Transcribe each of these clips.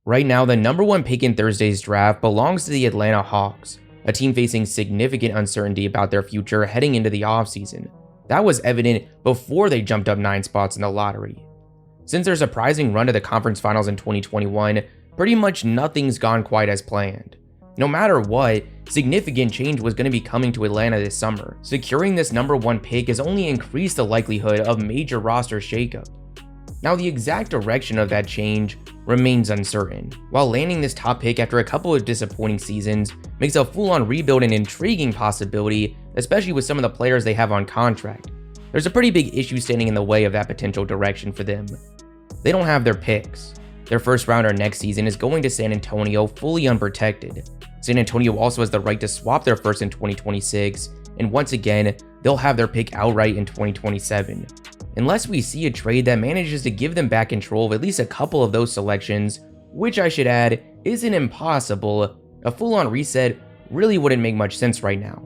Right now, the number 1 pick in Thursday's draft belongs to the Atlanta Hawks, a team facing significant uncertainty about their future heading into the offseason. That was evident before they jumped up 9 spots in the lottery. Since their surprising run to the conference finals in 2021, pretty much nothing's gone quite as planned. No matter what, significant change was going to be coming to Atlanta this summer. Securing this number 1 pick has only increased the likelihood of major roster shakeup. Now, the exact direction of that change remains uncertain. While landing this top pick after a couple of disappointing seasons makes a full-on rebuild an intriguing possibility, especially with some of the players they have on contract, there's a pretty big issue standing in the way of that potential direction for them. They don't have their picks. Their first rounder next season is going to San Antonio fully unprotected. San Antonio also has the right to swap their first in 2026, and once again, they'll have their pick outright in 2027. Unless we see a trade that manages to give them back control of at least a couple of those selections, which I should add isn't impossible, a full-on reset really wouldn't make much sense right now.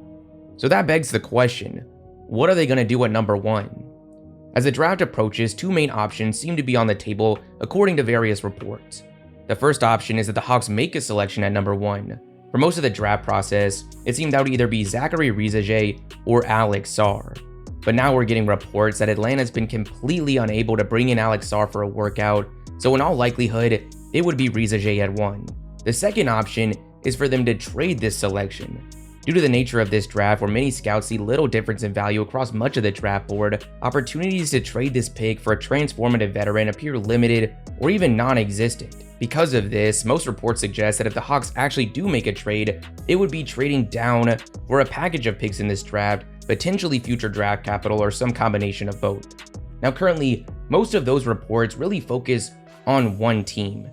So that begs the question, what are they going to do at number 1? As the draft approaches, 2 main options seem to be on the table according to various reports. The first option is that the Hawks make a selection at number 1. For most of the draft process, it seemed that would either be Zachary Rizaje or Alex Sarr. But now we're getting reports that Atlanta's been completely unable to bring in Alex Sarr for a workout, so in all likelihood, it would be Rizaje at 1. The second option is for them to trade this selection. Due to the nature of this draft, where many scouts see little difference in value across much of the draft board, opportunities to trade this pick for a transformative veteran appear limited or even non-existent. Because of this, most reports suggest that if the Hawks actually do make a trade, it would be trading down for a package of picks in this draft, potentially future draft capital or some combination of both. Now currently, most of those reports really focus on one team,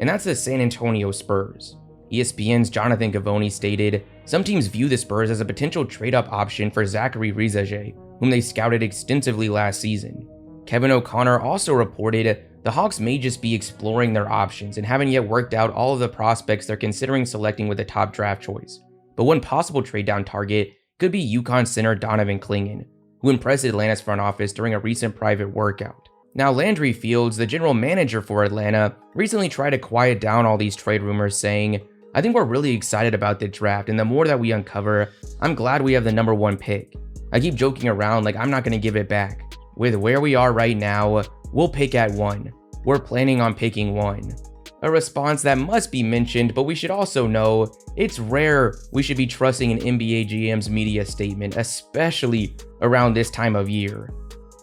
and that's the San Antonio Spurs. ESPN's Jonathan Givony stated, "Some teams view the Spurs as a potential trade-up option for Zachary Rizaje, whom they scouted extensively last season." Kevin O'Connor also reported the Hawks may just be exploring their options and haven't yet worked out all of the prospects they're considering selecting with the top draft choice. But one possible trade-down target could be UConn center Donovan Clingan, who impressed Atlanta's front office during a recent private workout. Now, Landry Fields, the general manager for Atlanta, recently tried to quiet down all these trade rumors, saying, "I think we're really excited about the draft, and the more that we uncover, I'm glad we have the number 1 pick. I keep joking around like I'm not going to give it back. With where we are right now, we'll pick at 1. We're planning on picking 1. A response that must be mentioned, but we should also know it's rare we should be trusting an NBA GM's media statement, especially around this time of year.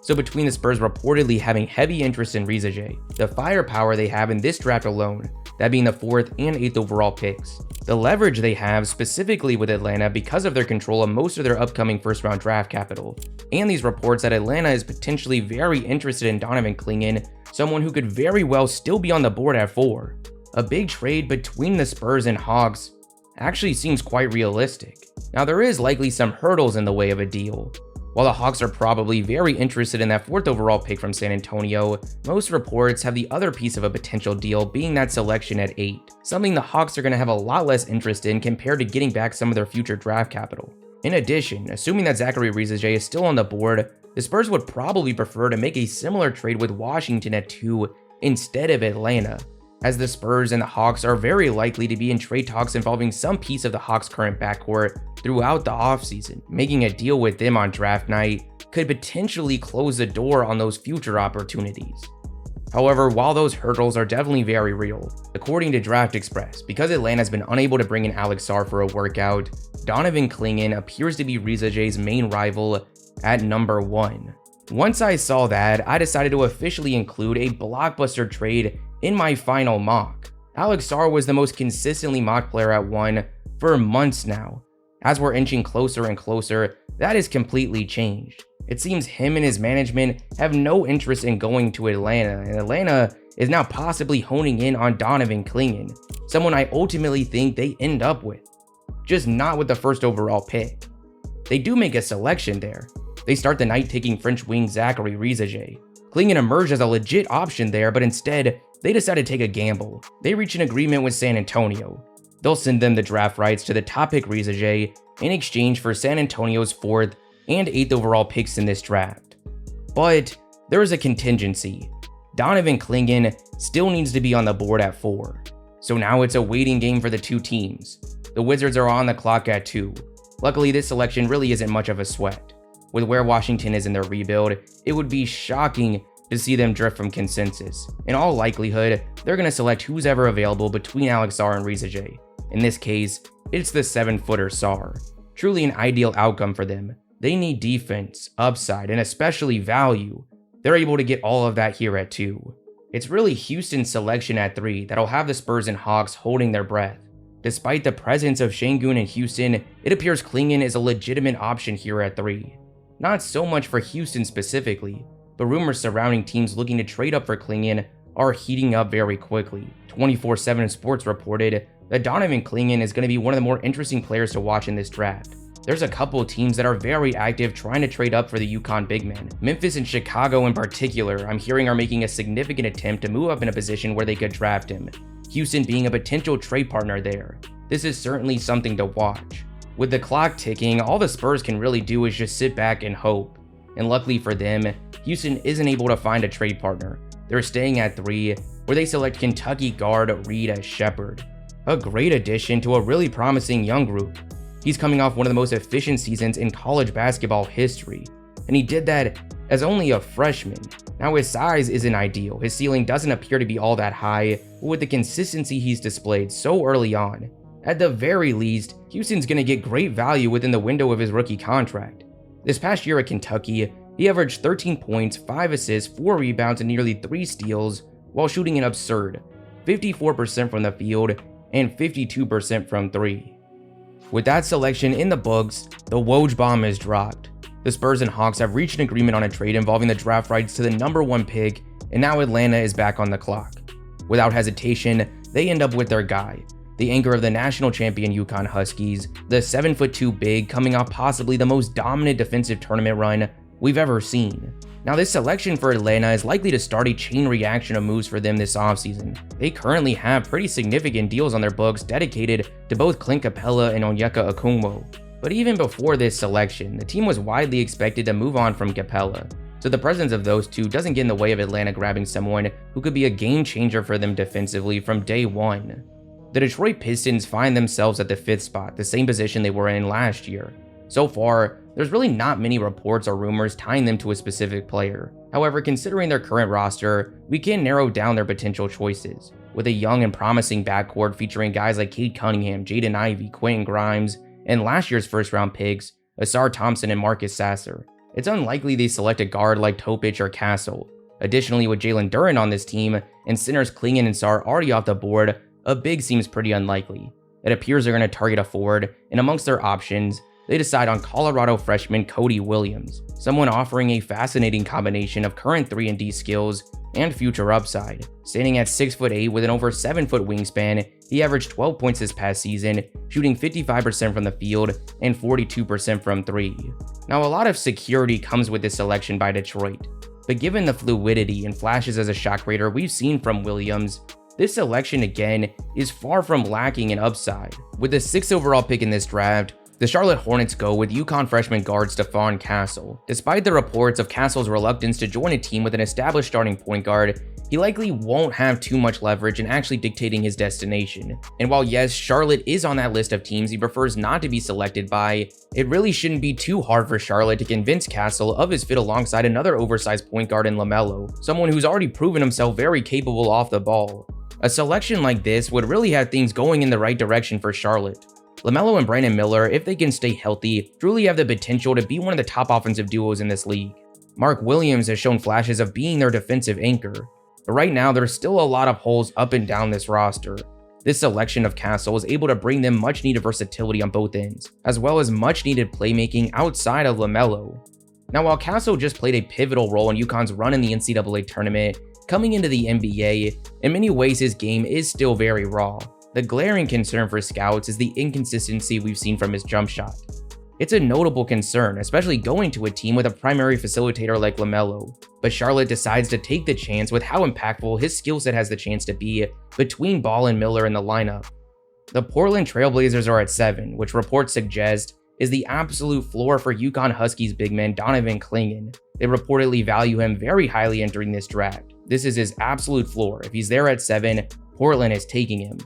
So between the Spurs reportedly having heavy interest in Rizaje, the firepower they have in this draft alone, that being the 4th and 8th overall picks, the leverage they have specifically with Atlanta because of their control of most of their upcoming first-round draft capital, and these reports that Atlanta is potentially very interested in Donovan Clingan, someone who could very well still be on the board at 4. A big trade between the Spurs and Hawks actually seems quite realistic. Now, there is likely some hurdles in the way of a deal. While the Hawks are probably very interested in that 4th overall pick from San Antonio, most reports have the other piece of a potential deal being that selection at 8, something the Hawks are going to have a lot less interest in compared to getting back some of their future draft capital. In addition, assuming that Zachary Rizaje is still on the board, the Spurs would probably prefer to make a similar trade with Washington at 2 instead of Atlanta, as the Spurs and the Hawks are very likely to be in trade talks involving some piece of the Hawks' current backcourt throughout the offseason. Making a deal with them on draft night could potentially close the door on those future opportunities. However, while those hurdles are definitely very real, according to Draft Express, because Atlanta's been unable to bring in Alex Sarr for a workout, Donovan Clingan appears to be Rizaje's main rival at number 1. Once I saw that, I decided to officially include a Blockbuster trade in my final mock. Alex Sarr was the most consistently mocked player at 1 for months now. As we're inching closer and closer, that has completely changed. It seems him and his management have no interest in going to Atlanta, and Atlanta is now possibly honing in on Donovan Clingan, someone I ultimately think they end up with, just not with the 1st overall pick. They do make a selection there. They start the night taking French wing Zachary Rizaje. Clingan emerged as a legit option there, but instead, they decided to take a gamble. They reach an agreement with San Antonio. They'll send them the draft rights to the top pick Rizaje in exchange for San Antonio's 4th and 8th overall picks in this draft. But there is a contingency. Donovan Clingan still needs to be on the board at 4. So now it's a waiting game for the two teams. The Wizards are on the clock at 2. Luckily, this selection really isn't much of a sweat. With where Washington is in their rebuild, it would be shocking to see them drift from consensus. In all likelihood, they're going to select who's ever available between Alex Sarr and Riza J. In this case, it's the 7-footer Sarr. Truly an ideal outcome for them. They need defense, upside, and especially value. They're able to get all of that here at 2. It's really Houston's selection at 3 that'll have the Spurs and Hawks holding their breath. Despite the presence of Şengün in Houston, it appears Klingon is a legitimate option here at 3. Not so much for Houston specifically, but rumors surrounding teams looking to trade up for Klingon are heating up very quickly. 24/7 Sports reported that Donovan Klingon is going to be one of the more interesting players to watch in this draft. There's a couple teams that are very active trying to trade up for the UConn big man. Memphis and Chicago in particular, I'm hearing, are making a significant attempt to move up in a position where they could draft him. Houston being a potential trade partner there. This is certainly something to watch. With the clock ticking, all the Spurs can really do is just sit back and hope. And luckily for them, Houston isn't able to find a trade partner. They're staying at 3, where they select Kentucky guard Reed Shepherd. A great addition to a really promising young group. He's coming off one of the most efficient seasons in college basketball history, and he did that as only a freshman. Now his size isn't ideal, his ceiling doesn't appear to be all that high, but with the consistency he's displayed so early on, at the very least, Houston's going to get great value within the window of his rookie contract. This past year at Kentucky, he averaged 13 points, 5 assists, 4 rebounds, and nearly 3 steals, while shooting an absurd 54% from the field and 52% from 3. With that selection in the books, the Woj bomb is dropped. The Spurs and Hawks have reached an agreement on a trade involving the draft rights to the number 1 pick, and now Atlanta is back on the clock. Without hesitation, they end up with their guy, the anchor of the national champion UConn Huskies, the 7'2" big coming off possibly the most dominant defensive tournament run we've ever seen. Now this selection for Atlanta is likely to start a chain reaction of moves for them this offseason. They currently have pretty significant deals on their books dedicated to both Clint Capella and Onyeka Okongwu. But even before this selection, the team was widely expected to move on from Capella, so the presence of those two doesn't get in the way of Atlanta grabbing someone who could be a game changer for them defensively from day one. The Detroit Pistons find themselves at the 5th spot, the same position they were in last year. So far, there's really not many reports or rumors tying them to a specific player. However, considering their current roster, we can narrow down their potential choices. With a young and promising backcourt featuring guys like Cade Cunningham, Jaden Ivey, Quentin Grimes, and last year's first-round picks, Asar Thompson and Marcus Sasser, it's unlikely they select a guard like Topic or Castle. Additionally, with Jalen Duren on this team and centers Klingon and Sarr already off the board, a big seems pretty unlikely. It appears they're going to target a forward, and amongst their options, they decide on Colorado freshman Cody Williams, someone offering a fascinating combination of current 3-and-D skills and future upside. Standing at 6'8" with an over 7-foot wingspan, he averaged 12 points this past season, shooting 55% from the field and 42% from 3. Now, a lot of security comes with this selection by Detroit, but given the fluidity and flashes as a shot creator we've seen from Williams, this selection again is far from lacking in upside. With the 6th overall pick in this draft, the Charlotte Hornets go with UConn freshman guard Stephon Castle. Despite the reports of Castle's reluctance to join a team with an established starting point guard, he likely won't have too much leverage in actually dictating his destination. And while yes, Charlotte is on that list of teams he prefers not to be selected by, it really shouldn't be too hard for Charlotte to convince Castle of his fit alongside another oversized point guard in LaMelo, someone who's already proven himself very capable off the ball. A selection like this would really have things going in the right direction for Charlotte. LaMelo and Brandon Miller, if they can stay healthy, truly have the potential to be one of the top offensive duos in this league. Mark Williams has shown flashes of being their defensive anchor, but right now there's still a lot of holes up and down this roster. This selection of Castle is able to bring them much needed versatility on both ends, as well as much needed playmaking outside of LaMelo. Now, while Castle just played a pivotal role in UConn's run in the NCAA tournament, coming into the NBA, in many ways his game is still very raw. The glaring concern for scouts is the inconsistency we've seen from his jump shot. It's a notable concern, especially going to a team with a primary facilitator like LaMelo, but Charlotte decides to take the chance with how impactful his skill set has the chance to be between Ball and Miller in the lineup. The Portland Trailblazers are at 7, which reports suggest is the absolute floor for UConn Huskies big man Donovan Klingon. They reportedly value him very highly entering this draft. This is his absolute floor. If he's there at 7, Portland is taking him.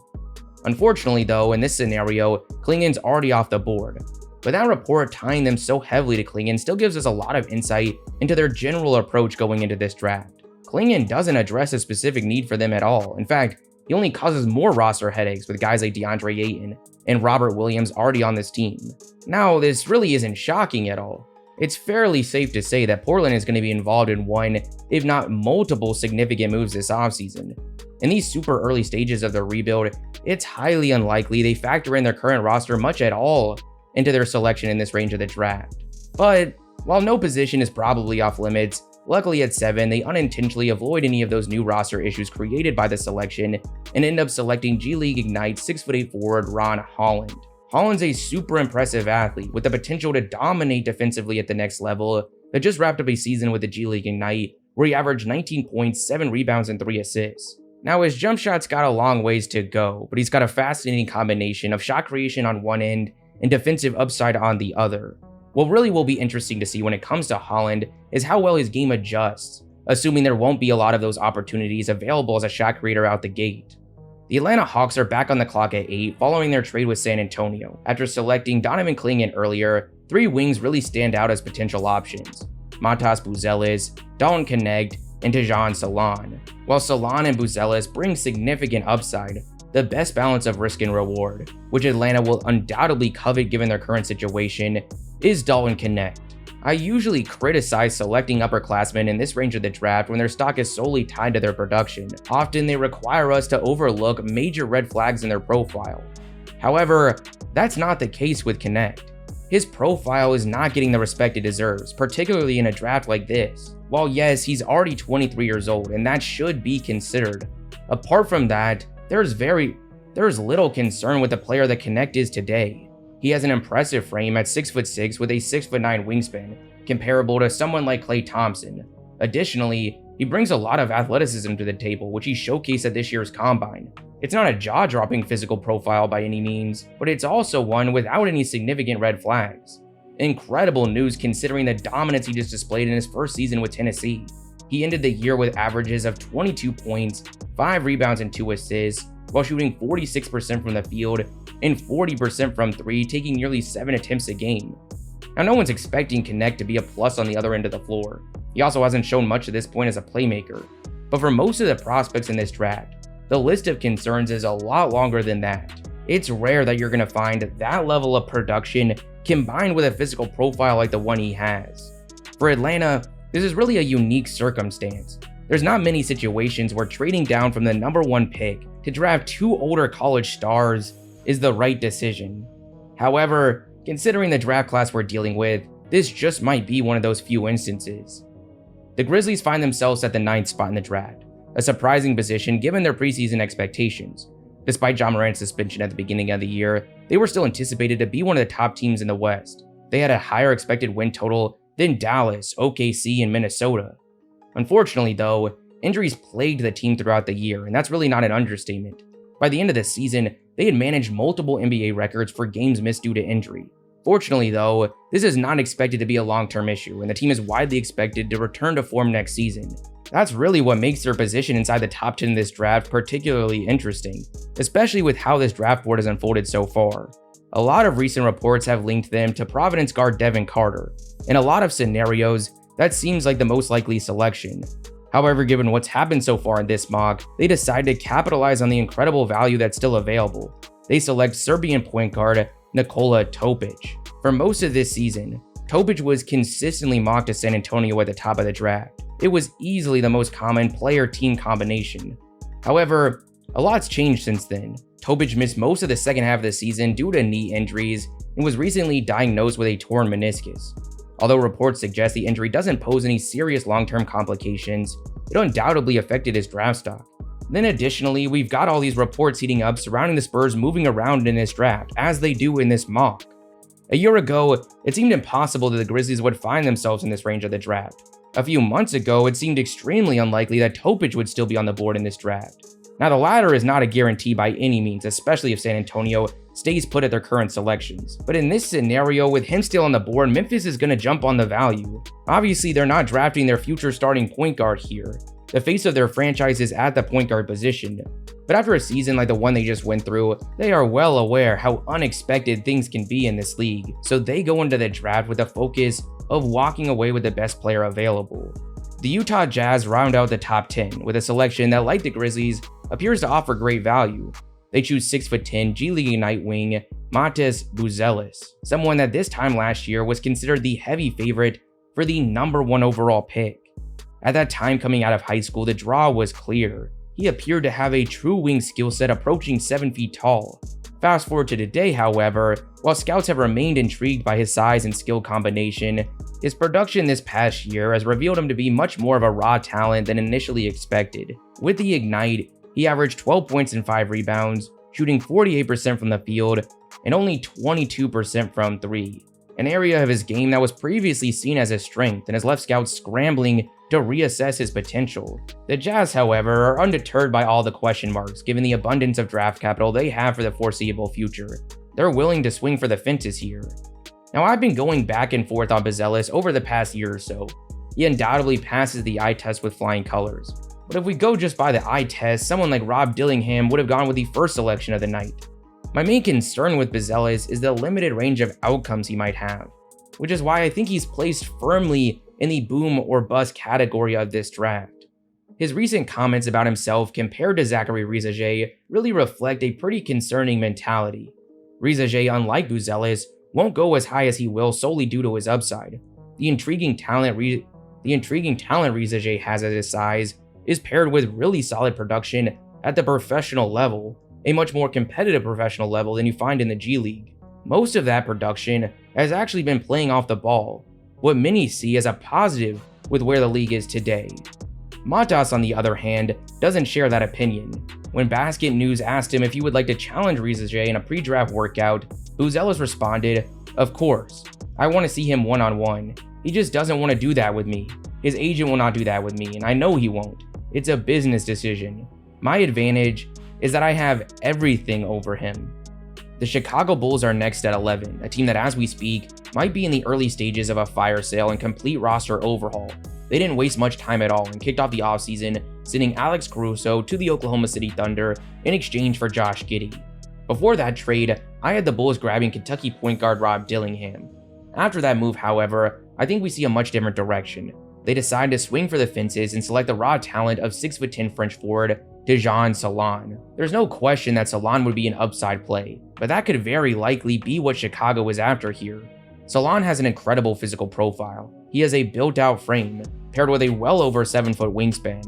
Unfortunately though, in this scenario, Klingen's already off the board. But that report tying them so heavily to Klingen still gives us a lot of insight into their general approach going into this draft. Klingen doesn't address a specific need for them at all. In fact, he only causes more roster headaches with guys like DeAndre Ayton and Robert Williams already on this team. Now, this really isn't shocking at all. It's fairly safe to say that Portland is going to be involved in one, if not multiple, significant moves this offseason. In these super early stages of their rebuild, it's highly unlikely they factor in their current roster much at all into their selection in this range of the draft. But while no position is probably off limits, luckily at 7, they unintentionally avoid any of those new roster issues created by the selection and end up selecting G League Ignite 6'8" forward Ron Holland. Holland's a super impressive athlete with the potential to dominate defensively at the next level that just wrapped up a season with the G League Ignite where he averaged 19 points, 7 rebounds, and 3 assists. Now his jump shot's got a long ways to go, but he's got a fascinating combination of shot creation on one end and defensive upside on the other. What really will be interesting to see when it comes to Holland is how well his game adjusts, assuming there won't be a lot of those opportunities available as a shot creator out the gate. The Atlanta Hawks are back on the clock at 8 following their trade with San Antonio. After selecting Donovan Klingen earlier, 3 wings really stand out as potential options: Matas Buzelis, Dalton Knecht, and Tejan Salon. While Salon and Buzelis bring significant upside, the best balance of risk and reward, which Atlanta will undoubtedly covet given their current situation, is Dalton Knecht. I usually criticize selecting upperclassmen in this range of the draft when their stock is solely tied to their production. Often they require us to overlook major red flags in their profile. However, that's not the case with Knecht. His profile is not getting the respect it deserves, particularly in a draft like this. While yes, he's already 23 years old and that should be considered, apart from that, there's little concern with the player that Knecht is today. He has an impressive frame at 6'6" with a 6'9" wingspan, comparable to someone like Klay Thompson. Additionally, he brings a lot of athleticism to the table, which he showcased at this year's Combine. It's not a jaw-dropping physical profile by any means, but it's also one without any significant red flags. Incredible news considering the dominance he just displayed in his first season with Tennessee. He ended the year with averages of 22 points, 5 rebounds, and 2 assists, while shooting 46% from the field and 40% from 3, taking nearly 7 attempts a game. Now, no one's expecting Knecht to be a plus on the other end of the floor. He also hasn't shown much at this point as a playmaker. But for most of the prospects in this draft, the list of concerns is a lot longer than that. It's rare that you're going to find that level of production combined with a physical profile like the one he has. For Atlanta, this is really a unique circumstance. There's not many situations where trading down from the #1 pick to draft 2 older college stars is the right decision. However, considering the draft class we're dealing with, this just might be one of those few instances. The Grizzlies find themselves at the 9th spot in the draft, a surprising position given their preseason expectations. Despite JimmerRange's suspension at the beginning of the year, they were still anticipated to be one of the top teams in the West. They had a higher expected win total than Dallas, OKC, and Minnesota. Unfortunately though, injuries plagued the team throughout the year, and that's really not an understatement. By the end of the season, they had managed multiple NBA records for games missed due to injury. Fortunately though, this is not expected to be a long-term issue, and the team is widely expected to return to form next season. That's really what makes their position inside the top 10 in this draft particularly interesting, especially with how this draft board has unfolded so far. A lot of recent reports have linked them to Providence guard Devin Carter. In a lot of scenarios, that seems like the most likely selection. However, given what's happened so far in this mock, they decided to capitalize on the incredible value that's still available. They select Serbian point guard Nikola Topic. For most of this season, Topic was consistently mocked to San Antonio at the top of the draft. It was easily the most common player-team combination. However, a lot's changed since then. Topic missed most of the second half of the season due to knee injuries and was recently diagnosed with a torn meniscus. Although reports suggest the injury doesn't pose any serious long-term complications, it undoubtedly affected his draft stock. Then additionally, we've got all these reports heating up surrounding the Spurs moving around in this draft, as they do in this mock. A year ago, it seemed impossible that the Grizzlies would find themselves in this range of the draft. A few months ago, it seemed extremely unlikely that Topic would still be on the board in this draft. Now, the latter is not a guarantee by any means, especially if San Antonio stays put at their current selections. But in this scenario, with him still on the board, Memphis is going to jump on the value. Obviously, they're not drafting their future starting point guard here. the face of their franchise is at the point guard position. But after a season like the one they just went through, they are well aware how unexpected things can be in this league, so they go into the draft with the focus of walking away with the best player available. The Utah Jazz round out the top 10 with a selection that, like the Grizzlies, appears to offer great value. They choose 6'10" G League Ignite wing Matas Buzelis, someone that this time last year was considered the heavy favorite for the #1 overall pick. At that time coming out of high school, the draw was clear. He appeared to have a true wing skill set approaching 7 feet tall. Fast forward to today, however, while scouts have remained intrigued by his size and skill combination, his production this past year has revealed him to be much more of a raw talent than initially expected. With the Ignite, he averaged 12 points and 5 rebounds, shooting 48% from the field and only 22% from 3, an area of his game that was previously seen as a strength and has left scouts scrambling to reassess his potential. The Jazz, however, are undeterred by all the question marks given the abundance of draft capital they have for the foreseeable future. They're willing to swing for the fences here. Now, I've been going back and forth on Buzelis over the past year or so. He undoubtedly passes the eye test with flying colors. But if we go just by the eye test, someone like Rob Dillingham would have gone with the first selection of the night. My main concern with Buzelis is the limited range of outcomes he might have, which is why I think he's placed firmly in the boom or bust category of this draft. His recent comments about himself compared to Zachary Rizaje really reflect a pretty concerning mentality. Rizaje, unlike Buzelis, won't go as high as he will solely due to his upside. The intriguing talent Rizaje has at his size is paired with really solid production at the professional level, a much more competitive professional level than you find in the G League. Most of that production has actually been playing off the ball, what many see as a positive with where the league is today. Matas, on the other hand, doesn't share that opinion. When Basket News asked him if he would like to challenge Rizaje in a pre-draft workout, Buzelis responded, "Of course, I want to see him one-on-one. He just doesn't want to do that with me. His agent will not do that with me, and I know he won't. It's a business decision. My advantage is that I have everything over him." The Chicago Bulls are next at 11, a team that, as we speak, might be in the early stages of a fire sale and complete roster overhaul. They didn't waste much time at all and kicked off the offseason, sending Alex Caruso to the Oklahoma City Thunder in exchange for Josh Giddey. Before that trade, I had the Bulls grabbing Kentucky point guard Rob Dillingham. After that move, however, I think we see a much different direction. They decide to swing for the fences and select the raw talent of 6'10" French forward Dejan Salon. There's no question that Salon would be an upside play, but that could very likely be what Chicago is after here. Salon has an incredible physical profile. He has a built-out frame, paired with a well over 7-foot wingspan.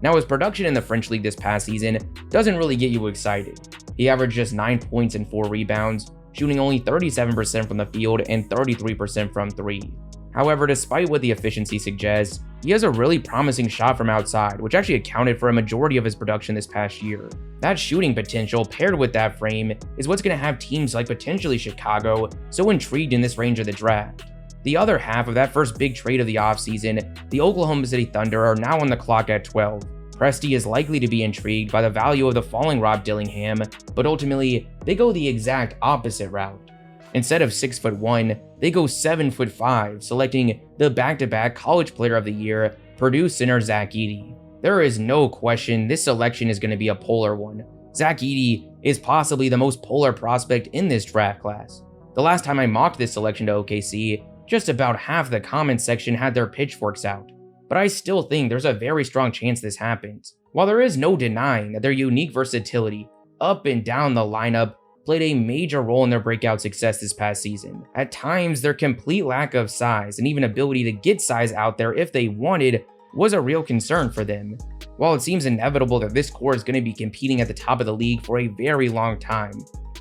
Now, his production in the French league this past season doesn't really get you excited. He averaged just 9 points and 4 rebounds, shooting only 37% from the field and 33% from 3. However, despite what the efficiency suggests, he has a really promising shot from outside, which actually accounted for a majority of his production this past year. That shooting potential paired with that frame is what's going to have teams like potentially Chicago so intrigued in this range of the draft. The other half of that first big trade of the offseason, the Oklahoma City Thunder are now on the clock at 12. Presti is likely to be intrigued by the value of the falling Rob Dillingham, but ultimately, they go the exact opposite route. Instead of 6'1", they go 7'5", selecting the back-to-back College Player of the Year, Purdue center Zach Edey. There is no question this selection is going to be a polar one. Zach Edey is possibly the most polar prospect in this draft class. The last time I mocked this selection to OKC, just about half the comment section had their pitchforks out. But I still think there's a very strong chance this happens. While there is no denying that their unique versatility, up and down the lineup, played a major role in their breakout success this past season. At times, their complete lack of size and even ability to get size out there if they wanted was a real concern for them. While it seems inevitable that this core is going to be competing at the top of the league for a very long time,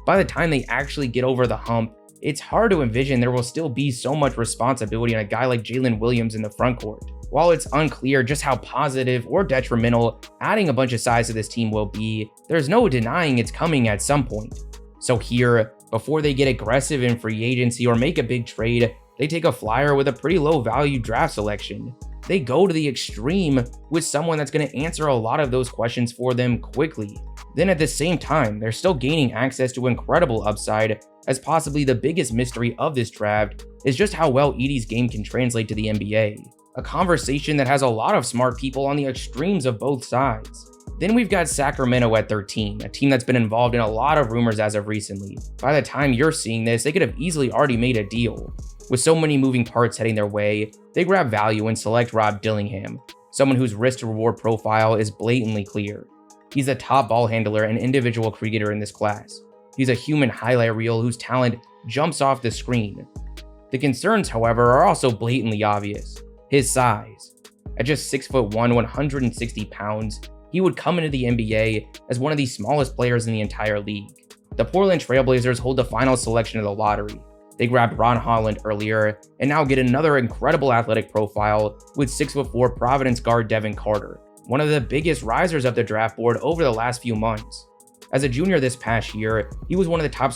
by the time they actually get over the hump, it's hard to envision there will still be so much responsibility on a guy like Jalen Williams in the frontcourt. While it's unclear just how positive or detrimental adding a bunch of size to this team will be, there's no denying it's coming at some point. So here, before they get aggressive in free agency or make a big trade, they take a flyer with a pretty low value draft selection. They go to the extreme with someone that's going to answer a lot of those questions for them quickly. Then at the same time, they're still gaining access to incredible upside, as possibly the biggest mystery of this draft is just how well Edey's game can translate to the NBA. a conversation that has a lot of smart people on the extremes of both sides. Then we've got Sacramento at 13, a team that's been involved in a lot of rumors as of recently. By the time you're seeing this, they could have easily already made a deal. With so many moving parts heading their way, they grab value and select Rob Dillingham, someone whose risk-to-reward profile is blatantly clear. He's a top ball handler and individual creator in this class. He's a human highlight reel whose talent jumps off the screen. The concerns, however, are also blatantly obvious. His size. At just 6'1", 160 pounds, he would come into the NBA as one of the smallest players in the entire league. The Portland Trailblazers hold the final selection of the lottery. They grabbed Ron Holland earlier and now get another incredible athletic profile with 6'4" Providence guard Devin Carter, one of the biggest risers of the draft board over the last few months. As a junior this past year, he was one of the top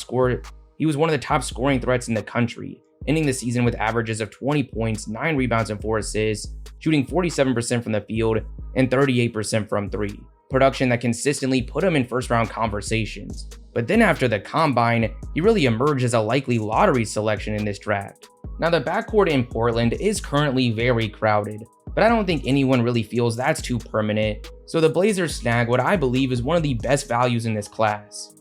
scoring threats in the country, ending the season with averages of 20 points, 9 rebounds, and 4 assists, shooting 47% from the field and 38% from 3. Production that consistently put him in first-round conversations. But then after the combine, he really emerged as a likely lottery selection in this draft. Now, the backcourt in Portland is currently very crowded, but I don't think anyone really feels that's too permanent, so the Blazers snag what I believe is one of the best values in this class.